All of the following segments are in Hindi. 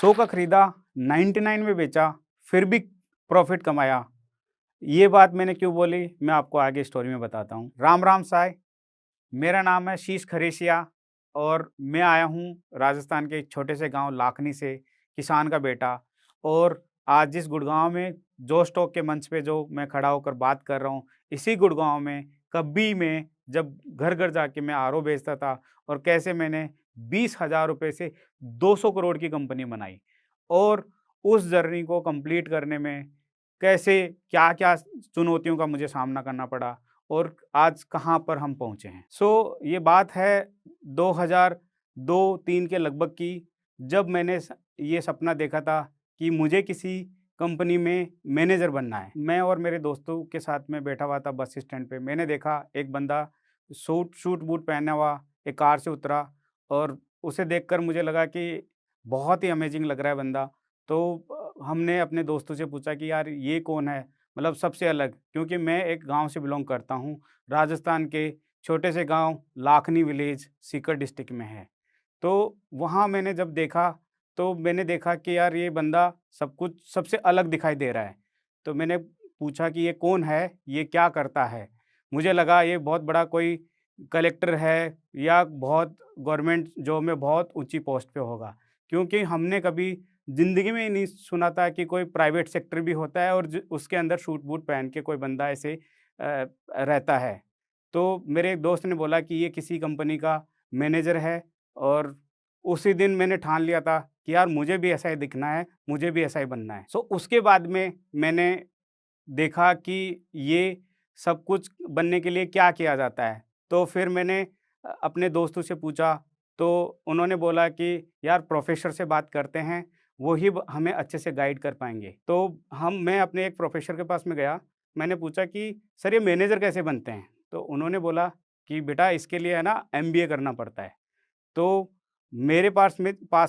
100 का खरीदा, 99 में बेचा, फिर भी प्रॉफ़िट कमाया। ये बात मैंने क्यों बोली, मैं आपको आगे स्टोरी में बताता हूँ। राम राम साय, मेरा नाम है शीश खरेसिया और मैं आया हूँ राजस्थान के एक छोटे से गाँव लाखनी से, किसान का बेटा। और आज जिस गुड़गाँव में जो स्टॉक के मंच पे जो मैं खड़ा होकर बात कर रहा हूँ, इसी गुड़गाँव में कभी मैं जब घर-घर जाके मैं आरओ बेचता था और कैसे मैंने 20,000 रुपए से 200 करोड़ की कंपनी बनाई। और उस जर्नी को कंप्लीट करने में कैसे क्या-क्या चुनौतियों का मुझे सामना करना पड़ा और आज कहाँ पर हम पहुँचे हैं। ये बात है 2002-3 के लगभग की, जब मैंने ये सपना देखा था कि मुझे किसी कंपनी में मैनेजर बनना है। मैं और मेरे दोस्तों के साथ में बैठा हुआ था बस स्टैंड पे। मैंने देखा एक बंदा सूट बूट पहना हुआ एक कार से उतरा और उसे देखकर मुझे लगा कि बहुत ही अमेजिंग लग रहा है बंदा। तो हमने अपने दोस्तों से पूछा कि यार ये कौन है? मतलब सबसे अलग, क्योंकि मैं एक गाँव से बिलॉन्ग करता हूँ। राजस्थान के छोटे से गाँव लाखनी विलेज सीकर डिस्ट्रिक्ट में है। तो वहाँ मैंने जब देखा, तो मैंने देखा कि यार ये बंदा सब कुछ सबसे अलग दिखाई दे रहा है। तो मैंने पूछा कि ये कौन है? ये क्या करता है? मुझे लगा ये बहुत बड़ा कोई कलेक्टर है या बहुत गवर्नमेंट जॉब में बहुत ऊँची पोस्ट पे होगा। क्योंकि हमने कभी ज़िंदगी में ही नहीं सुना था कि कोई प्राइवेट सेक्टर भी होता है और ज उसके अंदर सूट-बूट पहन के कोई बंदा ऐसे रहता है। तो मेरे एक दोस्त ने बोला कि ये किसी कंपनी का मैनेजर है और उसी दिन मैंने ठान लिया था कि यार मुझे भी ऐसा ही दिखना है, मुझे भी ऐसा ही बनना है। उसके बाद में मैंने देखा कि ये सब कुछ बनने के लिए क्या किया जाता है। तो फिर मैंने अपने दोस्तों से पूछा, तो उन्होंने बोला कि यार प्रोफ़ेसर से बात करते हैं, वो ही ब हमें अच्छे से गाइड कर पाएँगे। तो मैं अपने एक प्रोफ़ेसर के पास में गया, मैंने पूछा कि सर ये मैनेजर कैसे बनते हैं? तो उन्होंने बोला कि बेटा इसके लिए है ना एमबीए करना पड़ता है। तो मेरे पास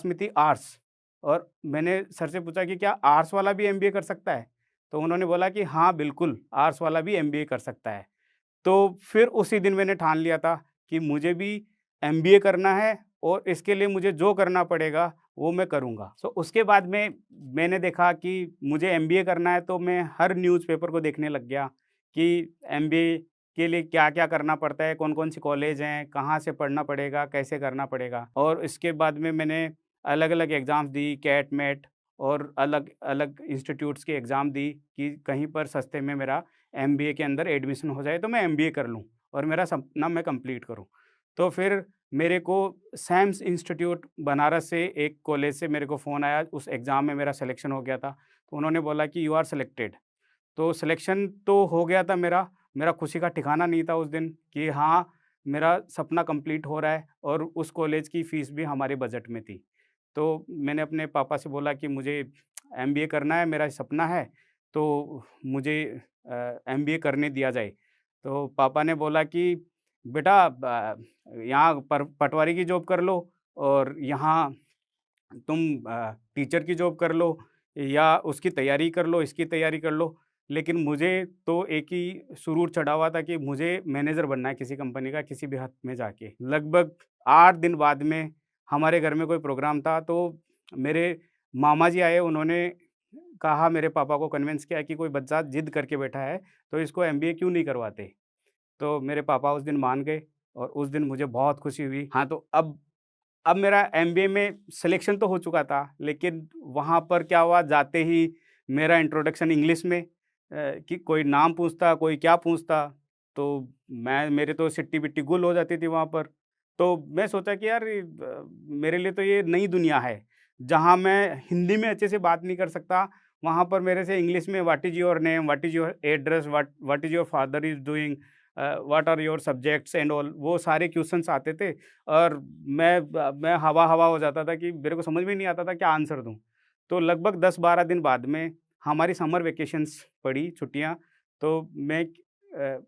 में थी आर्ट्स और मैंने सर से पूछा कि क्या आर्ट्स वाला भी एमबीए कर सकता है? तो उन्होंने बोला कि हाँ, बिल्कुल, आर्ट्स वाला भी एमबीए कर सकता है। तो फिर उसी दिन मैंने ठान लिया था कि मुझे भी एमबीए करना है और इसके लिए मुझे जो करना पड़ेगा, वो मैं करूँगा। उसके बाद में मैंने देखा कि मुझे एमबीए करना है, तो मैं हर न्यूज़पेपर को देखने लग गया कि एमबीए के लिए क्या-क्या करना पड़ता है, कौन-कौन सी कॉलेज हैं, कहाँ से पढ़ना पड़ेगा, कैसे करना पड़ेगा। और इसके बाद में मैंने अलग-अलग एग्ज़ाम्स दी, कैट-मैट और अलग-अलग इंस्टीट्यूट्स की एग्ज़ाम दी कि कहीं पर सस्ते में मेरा एमबीए के अंदर एडमिशन हो जाए तो मैं एमबीए कर लूँ और मेरा सपना मैं कंप्लीट करूँ। तो फिर मेरे को सैम्स इंस्टीट्यूट बनारस से एक कॉलेज से मेरे को फ़ोन आया, उस एग्ज़ाम में मेरा सिलेक्शन हो गया था। तो उन्होंने बोला कि यू आर सिलेक्टेड। तो सिलेक्शन तो हो गया था मेरा, मेरा खुशी का ठिकाना नहीं था उस दिन कि हाँ, मेरा सपना कंप्लीट हो रहा है और उस कॉलेज की फ़ीस भी हमारे बजट में थी। तो मैंने अपने पापा से बोला कि मुझे एमबीए करना है, मेरा सपना है, तो मुझे एमबीए करने दिया जाए। तो पापा ने बोला कि बेटा यहाँ पर पटवारी की जॉब कर लो और यहाँ तुम टीचर की जॉब कर लो या उसकी तैयारी कर लो, इसकी तैयारी कर लो। लेकिन मुझे तो एक ही सुरूर चढ़ा हुआ था कि मुझे मैनेजर बनना है किसी कंपनी का, किसी भी हद में जाके। लगभग 8 दिन बाद में हमारे घर में कोई प्रोग्राम था, तो मेरे मामा जी आए, उन्होंने कहा, मेरे पापा को कन्विंस किया कि कोई बच्चा ज़िद करके बैठा है, तो इसको एमबीए क्यों नहीं करवाते? तो मेरे पापा उस दिन मान गए और उस दिन मुझे बहुत खुशी हुई। हाँ, तो अब मेरा एमबीए में सिलेक्शन तो हो चुका था, लेकिन वहाँ पर क्या हुआ, जाते ही मेरा इंट्रोडक्शन इंग्लिश में कि कोई नाम पूछता, कोई क्या पूछता, तो मेरे तो सिट्टी-बिट्टी गुल हो जाती थी वहाँ पर। तो मैं सोचा कि यार मेरे लिए तो ये नई दुनिया है, जहाँ मैं हिंदी में अच्छे से बात नहीं कर सकता, वहाँ पर मेरे से इंग्लिश में what is your name, what is your address, what is your father is doing, what are your subjects and all, वो सारे क्वेश्चन्स आते थे और मैं हवा-हवा हो जाता था कि मेरे को समझ में नहीं आता था क्या आंसर दूँ। तो लगभग 10-12 दिन बाद में हमारी समर वैकेशंस पड़ी, छुट्टियाँ, तो मैं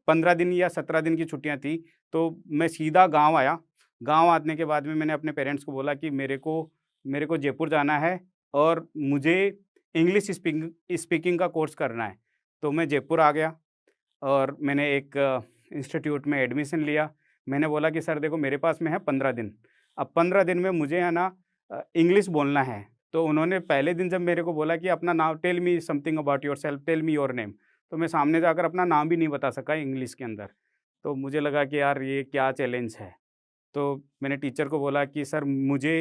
15 दिन या 17 दिन की छुट्टियाँ थी, तो मैं सीधा गाँव आया। गाँव आने के बाद में मैंने अपने पेरेंट्स को बोला कि मेरे को जयपुर जाना है और मुझे इंग्लिश स्पीकिंग का कोर्स करना है। तो मैं जयपुर आ गया और मैंने एक इंस्टीट्यूट में एडमिशन लिया। मैंने बोला कि सर देखो, मेरे पास में है 15 दिन। अब 15 दिन में मुझे है ना इंग्लिश बोलना है। तो उन्होंने पहले दिन जब मेरे को बोला कि अपना नाम, tell me something about yourself, tell me your name, तो मैं सामने जाकर अपना नाम भी नहीं बता सका इंग्लिश के अंदर। तो मुझे लगा कि यार ये क्या चैलेंज है। तो मैंने टीचर को बोला कि सर मुझे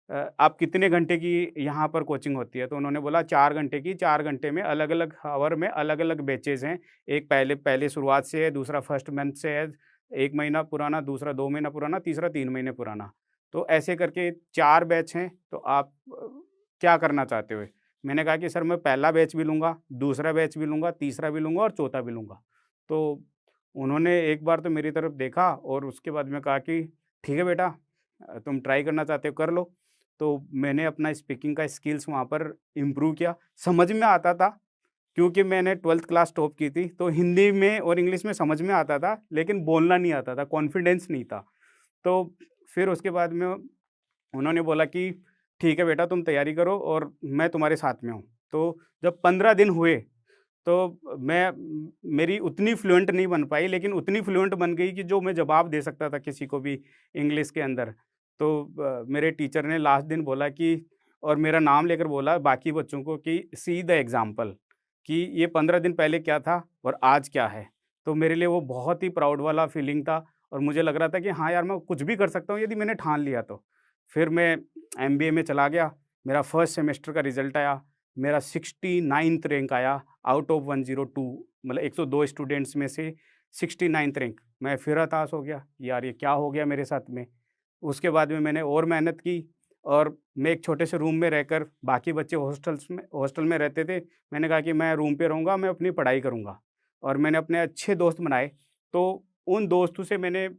आप कितने घंटे की यहाँ पर कोचिंग होती है? तो उन्होंने बोला 4 घंटे की, 4 घंटे में अलग-अलग हावर में अलग-अलग बैचेज़ हैं। एक पहले पहले शुरुआत से है, दूसरा फर्स्ट मंथ से है, 1 महीना पुराना, दूसरा 2 महीना पुराना, तीसरा 3 महीने पुराना। तो ऐसे करके 4 बैच हैं, तो आप क्या करना चाहते हो? मैंने कहा कि सर मैं पहला बैच भी लूँगा, दूसरा बैच भी लूँगा, तीसरा भी लूँगा और चौथा भी लूँगा। तो उन्होंने एक बार तो मेरी तरफ देखा और उसके बाद में कहा कि ठीक है बेटा, तुम ट्राई करना चाहते हो कर लो। तो मैंने अपना स्पीकिंग का स्किल्स वहाँ पर इम्प्रूव किया। समझ में आता था क्योंकि मैंने 12th क्लास टॉप की थी, तो हिंदी में और इंग्लिश में समझ में आता था, लेकिन बोलना नहीं आता था, कॉन्फिडेंस नहीं था। तो फिर उसके बाद में उन्होंने बोला कि ठीक है बेटा, तुम तैयारी करो और मैं तुम्हारे साथ में हूँ। तो जब 15 दिन हुए, तो मेरी उतनी फ्लुएंट नहीं बन पाई, लेकिन उतनी फ्लुएंट बन गई कि जो मैं जवाब दे सकता था किसी को भी इंग्लिश के अंदर। तो मेरे टीचर ने लास्ट दिन बोला कि, और मेरा नाम लेकर बोला बाकी बच्चों को कि सी द एग्ज़ाम्पल, कि ये 15 दिन पहले क्या था और आज क्या है। तो मेरे लिए वो बहुत ही प्राउड वाला फीलिंग था और मुझे लग रहा था कि हाँ यार, मैं कुछ भी कर सकता हूँ यदि मैंने ठान लिया तो। फिर मैं एमबीए में चला गया, मेरा फर्स्ट सेमेस्टर का रिज़ल्ट आया, मेरा 69th रैंक आया आउट ऑफ 102, मतलब 102 स्टूडेंट्स में से 69th रैंक। मैं फिर हताश हो गया, यार ये क्या हो गया मेरे साथ में। उसके बाद में मैंने और मेहनत की और मैं एक छोटे से रूम में रहकर, बाकी बच्चे हॉस्टल में रहते थे। मैंने कहा कि मैं रूम पे रहूँगा, मैं अपनी पढ़ाई करूँगा और मैंने अपने अच्छे दोस्त बनाए। तो उन दोस्तों से मैंने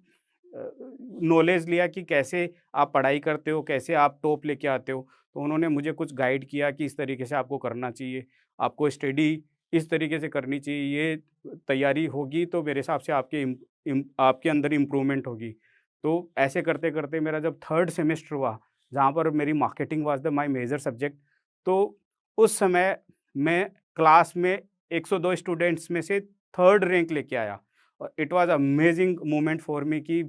नॉलेज लिया कि कैसे आप पढ़ाई करते हो, कैसे आप टॉप लेके आते हो। तो उन्होंने मुझे कुछ गाइड किया कि इस तरीके से आपको करना चाहिए, आपको स्टडी इस तरीके से करनी चाहिए, ये तैयारी होगी तो मेरे हिसाब से आपके अंदर इम्प्रूवमेंट होगी। तो ऐसे करते-करते मेरा जब 3rd सेमेस्टर हुआ, जहाँ पर मेरी marketing was the my major subject, तो उस समय मैं क्लास में 102 स्टूडेंट्स में से 3rd रैंक लेके आया और it was amazing moment for me कि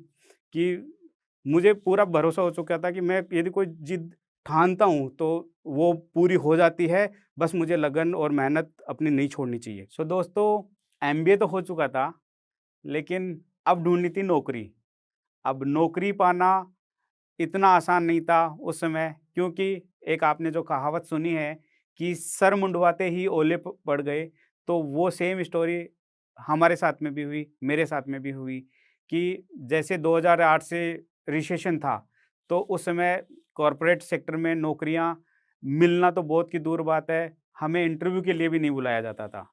मुझे पूरा भरोसा हो चुका था कि मैं यदि कोई जिद ठानता हूँ, तो वो पूरी हो जाती है, बस मुझे लगन और मेहनत अपनी नहीं छोड़नी चाहिए। सो दोस्तों, एमबीए तो हो चुका था, लेकिन अब ढूँढनी थी नौकरी। अब नौकरी पाना इतना आसान नहीं था उस समय, क्योंकि एक आपने जो कहावत सुनी है कि सर मुंडवाते ही ओले पड़ गए, तो वो सेम स्टोरी हमारे साथ में भी हुई, मेरे साथ में भी हुई कि जैसे 2008 से रिसेशन था, तो उस समय कॉरपोरेट सेक्टर में नौकरियां मिलना तो बहुत की दूर बात है, हमें इंटरव्यू के लिए भी नहीं बुलाया जाता था।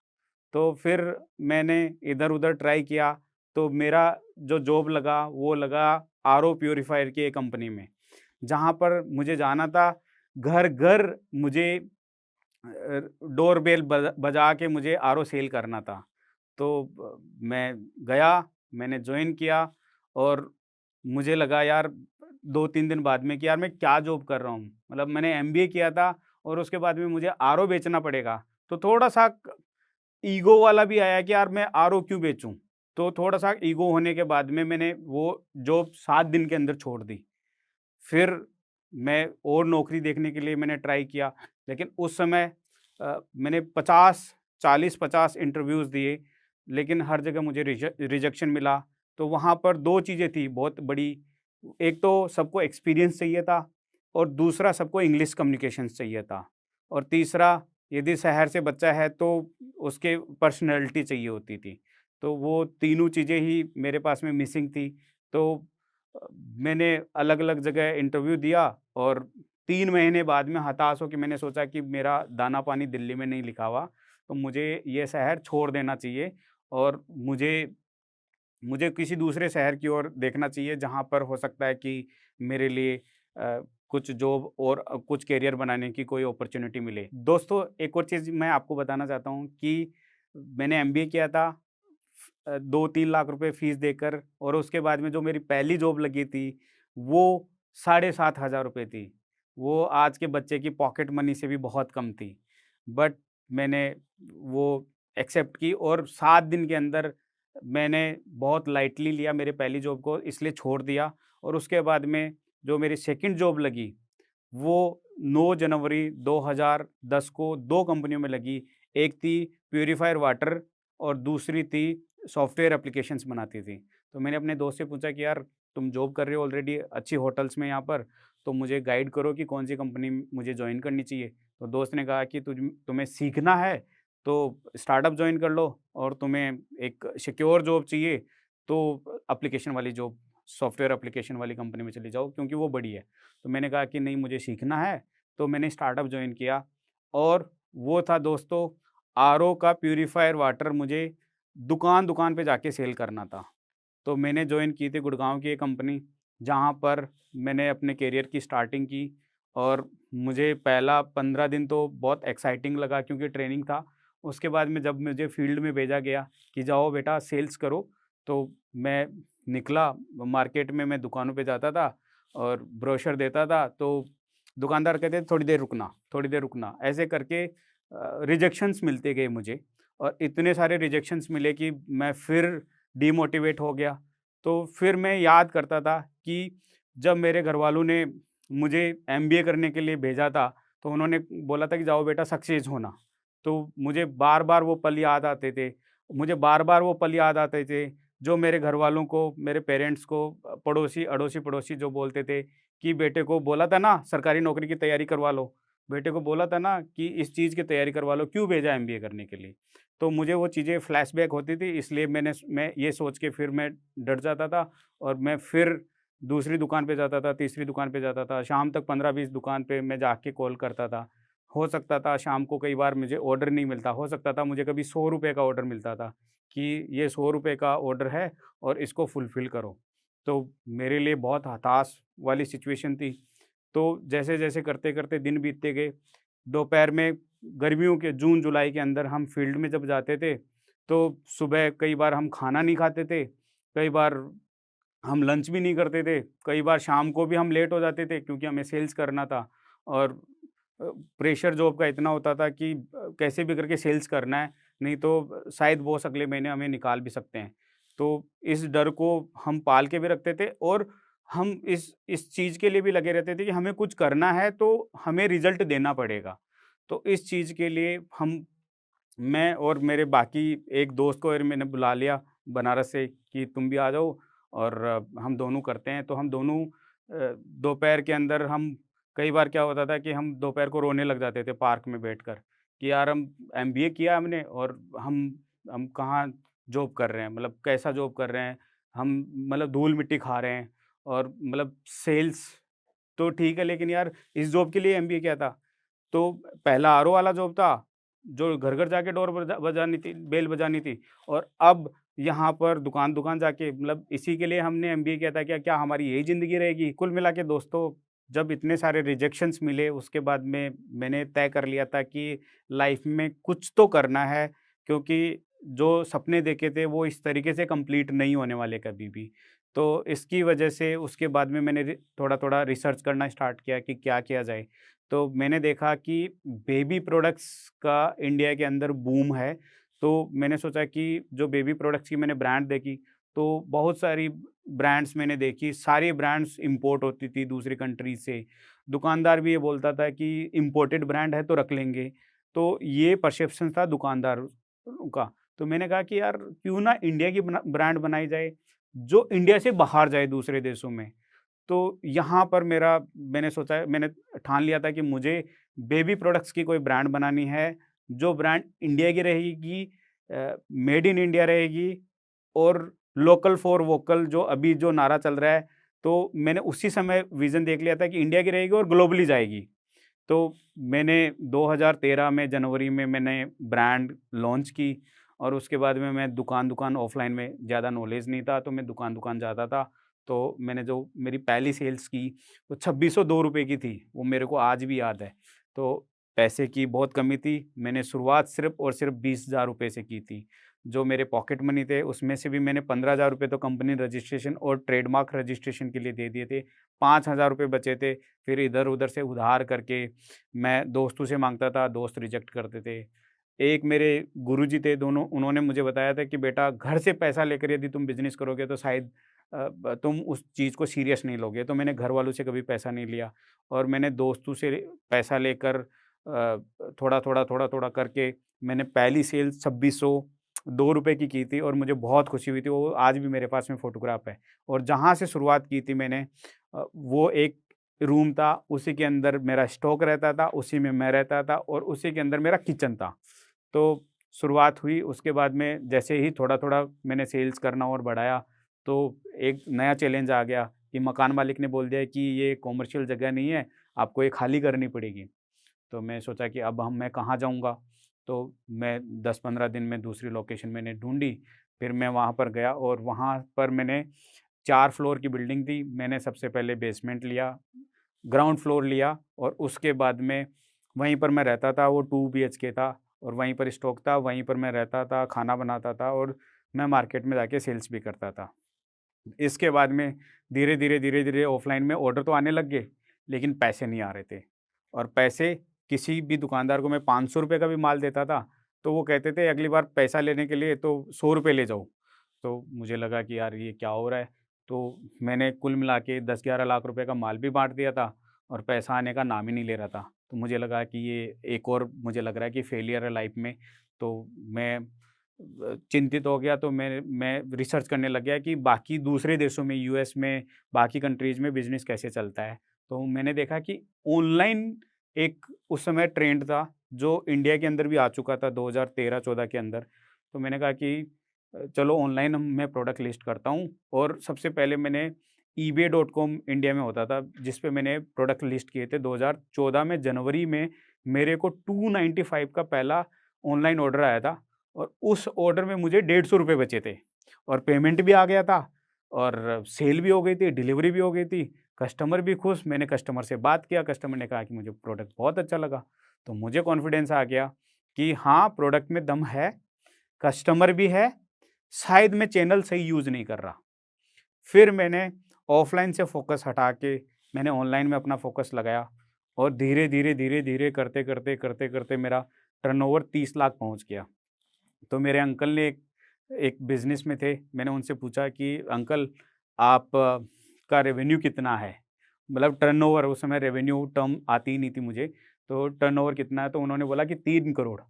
तो फिर मैंने इधर-उधर ट्राई किया, तो मेरा जो जॉब लगा, वो लगा आरओ प्यूरीफायर की एक कंपनी में, जहाँ पर मुझे जाना था, घर-घर मुझे डोरबेल बजा के मुझे आरओ सेल करना था। तो मैं गया, मैंने जॉइन किया और मुझे लगा यार 2-3 दिन बाद में कि यार मैं क्या जॉब कर रहा हूँ। मतलब मैंने एमबीए किया था और उसके बाद में मुझे आरओ बेचना पड़ेगा। तो थोड़ा-सा ईगो वाला भी आया कि यार मैं आरओ क्यों बेचूँ? तो थोड़ा-सा ईगो होने के बाद में मैंने वो जॉब 7 दिन के अंदर छोड़ दी। फिर मैं और नौकरी देखने के लिए मैंने ट्राई किया, लेकिन उस समय मैंने 40-50 इंटरव्यूज़ दिए, लेकिन हर जगह मुझे रिजेक्शन मिला। तो वहाँ पर 2 चीज़ें थी बहुत बड़ी, एक तो सबको एक्सपीरियंस चाहिए था और दूसरा सबको इंग्लिश कम्युनिकेशंस चाहिए था और तीसरा, यदि शहर से बच्चा है तो उसके पर्सनैलिटी चाहिए होती थी। तो वो तीनों चीज़ें ही मेरे पास में मिसिंग थी। तो मैंने अलग-अलग जगह इंटरव्यू दिया और 3 महीने बाद में हताश होके मैंने सोचा कि मेरा दाना-पानी दिल्ली में नहीं लिखा हुआ, तो मुझे ये शहर छोड़ देना चाहिए और मुझे मुझे किसी दूसरे शहर की ओर देखना चाहिए, जहाँ पर हो सकता है कि मेरे लिए कुछ जॉब और कुछ करियर बनाने की कोई अपॉर्च्युनिटी मिले। दोस्तों, एक और चीज़ मैं आपको बताना चाहता हूँ कि मैंने एमबीए किया था 2-3 लाख रुपए फ़ीस देकर और उसके बाद में जो मेरी पहली जॉब लगी थी, वो साढ़े 7,000 रुपए थी। वो आज के बच्चे की पॉकेट मनी से भी बहुत कम थी। बट मैंने वो एक्सेप्ट की और 7 दिन के अंदर मैंने बहुत लाइटली लिया मेरी पहली जॉब को, इसलिए छोड़ दिया और उसके बाद में जो मेरी सेकंड जॉब लगी, वो 9 जनवरी 2010 को 2 कंपनियों में लगी। एक थी प्यूरीफायर वाटर और दूसरी थी सॉफ्टवेयर एप्लीकेशंस बनाती थी। तो मैंने अपने दोस्त से पूछा कि यार तुम जॉब कर रहे हो ऑलरेडी अच्छी होटल्स में यहाँ पर, तो मुझे गाइड करो कि कौन सी कंपनी मुझे जॉइन करनी चाहिए। तो दोस्त ने कहा कि तुम्हें सीखना है तो स्टार्टअप जॉइन कर लो, और तुम्हें एक सिक्योर जॉब चाहिए तो एप्लीकेशन वाली जॉब, सॉफ्टवेयर एप्लीकेशन वाली कंपनी में चली जाओ क्योंकि वो बड़ी है। तो मैंने कहा कि नहीं, मुझे सीखना है, तो मैंने स्टार्टअप जॉइन किया। और वो था दोस्तों, आरओ का प्यूरीफायर वाटर मुझे दुकान-दुकान पे जाके सेल करना था। तो मैंने जॉइन की थी गुड़गाँव की एक कंपनी, जहाँ पर मैंने अपने करियर की स्टार्टिंग की। और मुझे पहला 15 दिन तो बहुत एक्साइटिंग लगा क्योंकि ट्रेनिंग था। उसके बाद में जब मुझे फील्ड में भेजा गया कि जाओ बेटा सेल्स करो, तो मैं निकला मार्केट में, मैं दुकानों पे जाता था और ब्रोशर देता था। तो दुकानदार कहते थोड़ी देर रुकना, ऐसे करके रिजेक्शंस मिलते गए मुझे। और इतने सारे रिजेक्शंस मिले कि मैं फिर डिमोटिवेट हो गया। तो फिर मैं याद करता था कि जब मेरे घरवालों ने मुझे एमबीए करने के लिए भेजा था, तो उन्होंने बोला था कि जाओ बेटा सक्सेस होना। तो मुझे बार-बार वो पल याद आते थे। मुझे बार-बार वो पल याद आते थे, जो मेरे घरवालों को, मेरे पेरेंट्स को, पड़ोसी, अड़ोसी-पड़ोसी जो बोलते थे कि बेटे को बोला था ना सरकारी नौकरी की तैयारी करवा लो, बेटे को बोला था ना कि इस चीज़ की तैयारी करवा लो, क्यों भेजा एमबीए करने के लिए? तो मुझे वो चीज़ें फ्लैशबैक होती थी, इसलिए मैं ये सोच के फिर मैं डर जाता था और मैं फिर दूसरी दुकान पे जाता था, तीसरी दुकान पे जाता था, शाम तक 15-20 दुकान पे मैं जाके कॉल करता था। हो सकता था शाम को कई बार मुझे ऑर्डर नहीं मिलता, हो सकता था मुझे कभी ₹100 का ऑर्डर मिलता था कि ये ₹100 का ऑर्डर है और इसको फुलफ़िल करो। तो मेरे लिए बहुत हताश वाली सिचुएशन थी। तो जैसे-जैसे करते-करते दिन बीतते गए, दोपहर में गर्मियों के जून-जुलाई के अंदर हम फील्ड में जब जाते थे, तो सुबह कई बार हम खाना नहीं खाते थे, कई बार हम लंच भी नहीं करते थे, कई बार शाम को भी हम लेट हो जाते थे क्योंकि हमें सेल्स करना था। और प्रेशर जॉब का इतना होता था कि कैसे भी करके सेल्स करना है, नहीं तो शायद बॉस अगले महीने हमें निकाल भी सकते हैं। तो इस डर को हम पाल के भी रखते थे और हम इस चीज़ के लिए भी लगे रहते थे कि हमें कुछ करना है तो हमें रिज़ल्ट देना पड़ेगा। तो इस चीज़ के लिए मैं और मेरे बाकी एक दोस्त को और मैंने बुला लिया बनारस से कि तुम भी आ जाओ और हम दोनों करते हैं। तो हम दोनों दोपहर के अंदर हम कई बार क्या होता था कि हम दोपहर को रोने लग जाते थे पार्क में बैठकर कि यार हम एमबीए किया हमने और हम कहाँ जॉब कर रहे हैं, मतलब कैसा जॉब कर रहे हैं हम, मतलब धूल मिट्टी खा रहे हैं। और मतलब सेल्स तो ठीक है, लेकिन यार इस जॉब के लिए एमबीए किया था। तो पहला आरओ वाला जॉब था, जो घर-घर जाके डोर बजानी थी, बेल बजानी थी। और अब यहाँ पर दुकान-दुकान जाके, मतलब इसी के लिए हमने एमबीए किया था क्या? क्या हमारी यही ज़िंदगी रहेगी? कुल मिला के दोस्तों, जब इतने सारे रिजेक्शंस मिले उसके बाद में मैंने तय कर लिया था कि लाइफ में कुछ तो करना है, क्योंकि जो सपने देखे थे वो इस तरीके से कंप्लीट नहीं होने वाले कभी भी। तो इसकी वजह से उसके बाद में मैंने थोड़ा-थोड़ा रिसर्च करना स्टार्ट किया कि क्या किया जाए। तो मैंने देखा कि बेबी प्रोडक्ट्स का इंडिया के अंदर बूम है। तो मैंने सोचा कि जो बेबी प्रोडक्ट्स की मैंने ब्रांड देखी, तो बहुत सारी ब्रांड्स मैंने देखी, सारी ब्रांड्स इम्पोर्ट होती थी दूसरी कंट्री से। दुकानदार भी ये बोलता था कि इम्पोर्टेड ब्रांड है तो रख लेंगे। तो ये परसेप्शन था दुकानदार का। तो मैंने कहा कि यार क्यों ना इंडिया की ब्रांड बनाई जाए, जो इंडिया से बाहर जाए दूसरे देशों में। तो यहाँ पर मैंने सोचा, मैंने ठान लिया था कि मुझे बेबी प्रोडक्ट्स की कोई ब्रांड बनानी है, जो ब्रांड इंडिया की रहेगी, मेड इन इंडिया रहेगी और लोकल फॉर वोकल, जो अभी जो नारा चल रहा है। तो मैंने उसी समय विज़न देख लिया था कि इंडिया की रहेगी और ग्लोबली जाएगी। तो मैंने 2013 में जनवरी में मैंने ब्रांड लॉन्च की और उसके बाद में मैं दुकान-दुकान, ऑफ़लाइन में ज़्यादा नॉलेज नहीं था, तो मैं दुकान-दुकान जाता था। तो मैंने जो मेरी पहली सेल्स की, वो ₹2602 की थी, वो मेरे को आज भी याद है। तो पैसे की बहुत कमी थी, मैंने शुरुआत सिर्फ़ और सिर्फ़ ₹20,000 से की थी। जो मेरे पॉकेट मनी थे, उसमें से भी मैंने ₹15,000 तो कंपनी रजिस्ट्रेशन और ट्रेडमार्क रजिस्ट्रेशन के लिए दे दिए थे। ₹5,000 बचे थे, फिर इधर-उधर से उधार करके मैं दोस्तों से माँगता था, दोस्त रिजेक्ट करते थे। एक मेरे गुरुजी थे, दोनों उन्होंने मुझे बताया था कि बेटा, घर से पैसा लेकर यदि तुम बिज़नेस करोगे तो शायद तुम उस चीज़ को सीरियस नहीं लोगे। तो मैंने घर वालों से कभी पैसा नहीं लिया और मैंने दोस्तों से पैसा लेकर थोड़ा-थोड़ा करके मैंने पहली सेल 2602 रुपए की थी और मुझे बहुत खुशी हुई थी। वो आज भी मेरे पास में फ़ोटोग्राफ है और जहाँ से शुरुआत की थी मैंने वो एक रूम था, उसी के अंदर मेरा स्टॉक रहता था, उसी में मैं रहता था और उसी के अंदर मेरा किचन था। तो शुरुआत हुई, उसके बाद में जैसे ही थोड़ा-थोड़ा मैंने सेल्स करना और बढ़ाया, तो एक नया चैलेंज आ गया कि मकान मालिक ने बोल दिया कि ये कॉमर्शियल जगह नहीं है, आपको ये खाली करनी पड़ेगी। तो मैं सोचा कि अब मैं कहाँ जाऊँगा? तो मैं 10-15 दिन में दूसरी लोकेशन मैंने ढूँढी, फिर मैं वहाँ पर गया और वहाँ पर मैंने 4 फ्लोर की बिल्डिंग थी। मैंने सबसे पहले बेसमेंट लिया, ग्राउंड फ्लोर लिया और उसके बाद में वहीं पर मैं रहता था, वो 2 बीएचके था और वहीं पर स्टॉक था, वहीं पर मैं रहता था, खाना बनाता था और मैं मार्केट में जाके सेल्स भी करता था। इसके बाद में धीरे-धीरे ऑफ़लाइन में ऑर्डर तो आने लग गए, लेकिन पैसे नहीं आ रहे थे और पैसे किसी भी दुकानदार को मैं ₹500 का भी माल देता था, तो वो कहते थे अगली बार पैसा लेने के लिए तो ₹100 ले जाओ। तो मुझे लगा कि यार ये क्या हो रहा है? तो मैंने कुल मिला के 10-11 लाख रुपए का माल भी बाँट दिया था और पैसा आने का नाम ही नहीं ले रहा था। तो मुझे लगा कि ये एक और मुझे लग रहा है कि फेलियर है लाइफ़ में। तो मैं चिंतित हो गया तो मैं रिसर्च करने लग गया कि बाकी दूसरे देशों में यूएस में, बाकी कंट्रीज़ में बिज़नेस कैसे चलता है। तो मैंने देखा कि ऑनलाइन एक उस समय ट्रेंड था जो इंडिया के अंदर भी आ चुका था 2013-14 के अंदर। तो मैंने कहा कि चलो ऑनलाइन मैं प्रोडक्ट लिस्ट करता हूँ और सबसे पहले मैंने ईबे.कॉम इंडिया में होता था जिस पे मैंने प्रोडक्ट लिस्ट किए थे 2014 में जनवरी में मेरे को 295 का पहला ऑनलाइन ऑर्डर आया था और उस ऑर्डर में मुझे ₹150 बचे थे और पेमेंट भी आ गया था और सेल भी हो गई थी, डिलीवरी भी हो गई थी, कस्टमर भी खुश। मैंने कस्टमर से बात किया, कस्टमर ने कहा कि मुझे प्रोडक्ट बहुत अच्छा लगा। तो मुझे कॉन्फिडेंस आ गया कि हाँ, प्रोडक्ट में दम है, कस्टमर भी है, शायद मैं चैनल सही यूज़ नहीं कर रहा। फिर मैंने ऑफ़लाइन से फ़ोकस हटा के मैंने ऑनलाइन में अपना फ़ोकस लगाया और धीरे-धीरे करते करते मेरा टर्नओवर 30 लाख पहुँच गया। तो मेरे अंकल ने एक बिज़नेस में थे, मैंने उनसे पूछा कि अंकल आप का रेवेन्यू कितना है? मतलब टर्नओवर उस समय रेवेन्यू टर्म आती ही नहीं थी मुझे, तो टर्नओवर कितना है? तो उन्होंने बोला कि 3 करोड़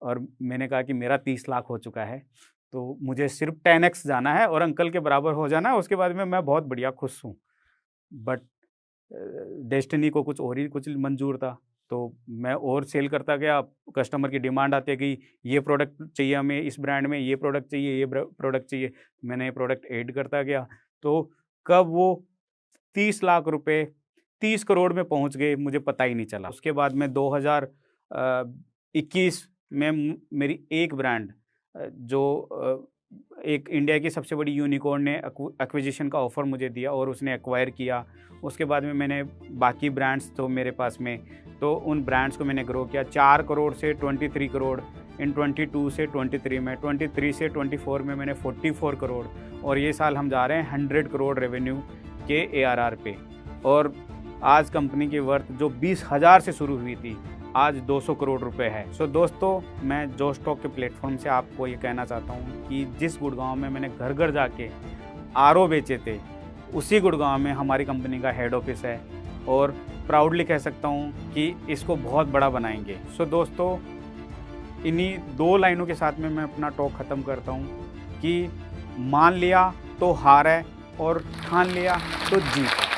और मैंने कहा कि मेरा 30 लाख हो चुका है, तो मुझे सिर्फ़ 10x जाना है और अंकल के बराबर हो जाना है, उसके बाद में मैं बहुत बढ़िया खुश हूँ। बट डेस्टिनी को कुछ मंज़ूर था, तो मैं और सेल करता गया, कस्टमर की डिमांड आती गई, ये प्रोडक्ट चाहिए हमें इस ब्रांड में, ये प्रोडक्ट चाहिए, ये प्रोडक्ट चाहिए। मैंने ये प्रोडक्ट ऐड करता गया, तो कब वो 30 लाख रुपए 30 करोड़ में पहुँच गए, मुझे पता ही नहीं चला। उसके बाद में 2021 में मेरी एक ब्रांड जो एक इंडिया की सबसे बड़ी यूनिकॉर्न ने एक्विजिशन का ऑफ़र मुझे दिया और उसने एक्वायर किया। उसके बाद में मैंने बाकी ब्रांड्स तो मेरे पास में, तो उन ब्रांड्स को मैंने ग्रो किया 4 करोड़ से 23 करोड़, इन 22 से 23 में, 23 से 24 में मैंने 44 करोड़ और ये साल हम जा रहे हैं 100 करोड़ रेवेन्यू के एआरआर पे। और आज कंपनी की वर्थ जो 20,000 से शुरू हुई थी, आज 200 करोड़ रुपए है। सो दोस्तों, मैं जोस्टॉक के प्लेटफॉर्म से आपको ये कहना चाहता हूँ कि जिस गुड़गांव में मैंने घर-घर जाके आरओ बेचे थे, उसी गुड़गांव में हमारी कंपनी का हेड ऑफिस है और प्राउडली कह सकता हूँ कि इसको बहुत बड़ा बनाएंगे। सो दोस्तों, इन्हीं 2 लाइनों के साथ में मैं अपना टॉक ख़त्म करता हूँ कि मान लिया तो हार है और ठान लिया तो जीत है।